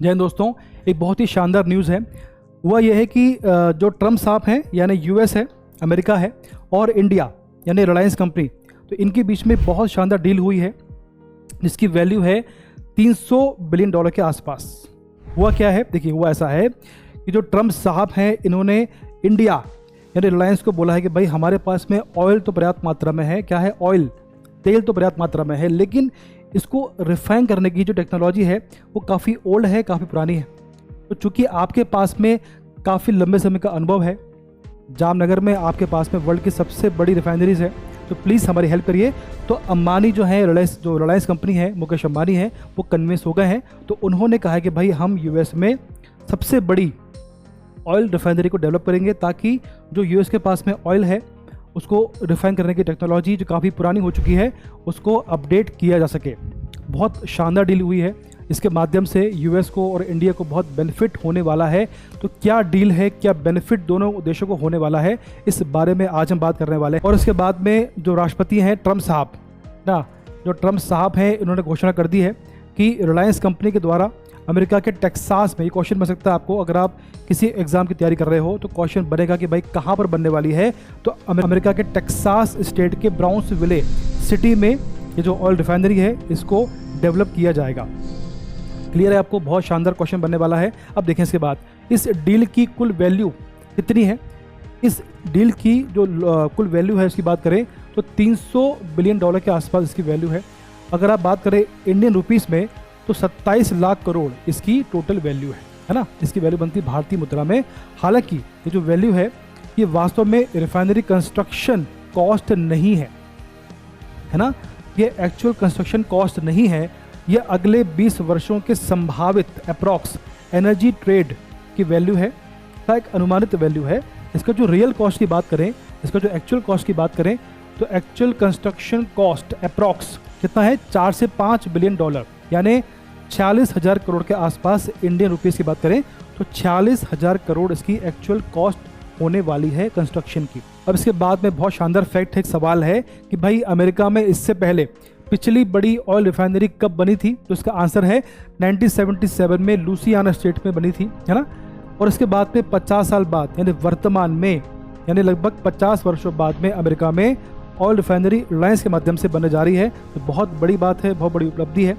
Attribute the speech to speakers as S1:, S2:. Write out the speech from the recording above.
S1: जय हिंद दोस्तों, एक बहुत ही शानदार न्यूज़ है। हुआ यह है कि जो ट्रम्प साहब हैं यानी यूएस है, अमेरिका है और इंडिया यानी रिलायंस कंपनी, तो इनके बीच में बहुत शानदार डील हुई है जिसकी वैल्यू है $300 बिलियन के आसपास। हुआ क्या है, देखिए हुआ ऐसा है कि जो ट्रम्प साहब हैं इन्होंने इंडिया यानी रिलायंस को बोला है कि भाई हमारे पास में ऑयल तो पर्याप्त मात्रा में है, क्या है, ऑयल, तेल तो पर्याप्त मात्रा में है, लेकिन इसको रिफाइन करने की जो टेक्नोलॉजी है वो काफ़ी ओल्ड है, काफ़ी पुरानी है। तो चूंकि आपके पास में काफ़ी लंबे समय का अनुभव है, जामनगर में आपके पास में वर्ल्ड की सबसे बड़ी रिफाइनरीज है, तो प्लीज़ हमारी हेल्प करिए। तो अंबानी जो है, रिलायंस कंपनी है, मुकेश अंबानी है, वो कन्विंस हो गए हैं। तो उन्होंने कहा है कि भाई हम यूएस में सबसे बड़ी ऑयल रिफाइनरी को डेवलप करेंगे ताकि जो यूएस के पास में ऑयल है उसको रिफाइन करने की टेक्नोलॉजी जो काफ़ी पुरानी हो चुकी है उसको अपडेट किया जा सके। बहुत शानदार डील हुई है, इसके माध्यम से यूएस को और इंडिया को बहुत बेनिफिट होने वाला है। तो क्या डील है, क्या बेनिफिट दोनों देशों को होने वाला है, इस बारे में आज हम बात करने वाले हैं। और इसके बाद में जो राष्ट्रपति हैं ट्रम्प साहब ना, जो ट्रम्प साहब हैं इन्होंने घोषणा कर दी है कि रिलायंस कंपनी के द्वारा अमेरिका के टेक्सास में, ये क्वेश्चन बन सकता है आपको, अगर आप किसी एग्जाम की तैयारी कर रहे हो तो क्वेश्चन बनेगा कि भाई कहाँ पर बनने वाली है। तो अमेरिका के टेक्सास स्टेट के ब्राउन्सविले सिटी में ये जो ऑयल रिफाइनरी है इसको डेवलप किया जाएगा। क्लियर है आपको, बहुत शानदार क्वेश्चन बनने वाला है। अब देखें इसके बाद इस डील की कुल वैल्यू कितनी है। इस डील की जो कुल वैल्यू है उसकी बात करें तो $300 बिलियन के आसपास इसकी वैल्यू है। अगर आप बात करें इंडियन रुपीस में तो 27 लाख करोड़ इसकी टोटल वैल्यू है ना। इसकी वैल्यू बनती भारतीय मुद्रा में। हालांकि ये जो वैल्यू है ये वास्तव में रिफाइनरी कंस्ट्रक्शन कॉस्ट नहीं है ना, ये एक्चुअल कंस्ट्रक्शन कॉस्ट नहीं है, ये अगले 20 वर्षों के संभावित अप्रॉक्स एनर्जी ट्रेड की वैल्यू है, का एक अनुमानित वैल्यू है। इसका जो रियल कॉस्ट की बात करें, इसका जो एक्चुअल कॉस्ट की बात करें तो एक्चुअल कंस्ट्रक्शन कॉस्ट अप्रॉक्स कितना है, $4 से $5 बिलियन, यानी 46,000 करोड़ के आसपास। इंडियन रुपीस की बात करें तो 46,000 करोड़ इसकी एक्चुअल कॉस्ट होने वाली है कंस्ट्रक्शन की। अब इसके बाद में बहुत शानदार फैक्ट है, एक सवाल है कि भाई अमेरिका में इससे पहले पिछली बड़ी ऑयल रिफाइनरी कब बनी थी, तो इसका आंसर है 1977 में लुसियाना स्टेट में बनी थी, है ना। और इसके बाद में 50 साल बाद यानी वर्तमान में, यानी लगभग 50 वर्षों बाद में अमेरिका में ऑयल रिफाइनरी रिलायंस के माध्यम से बनने जा रही है। तो बहुत बड़ी बात है, बहुत बड़ी उपलब्धि है।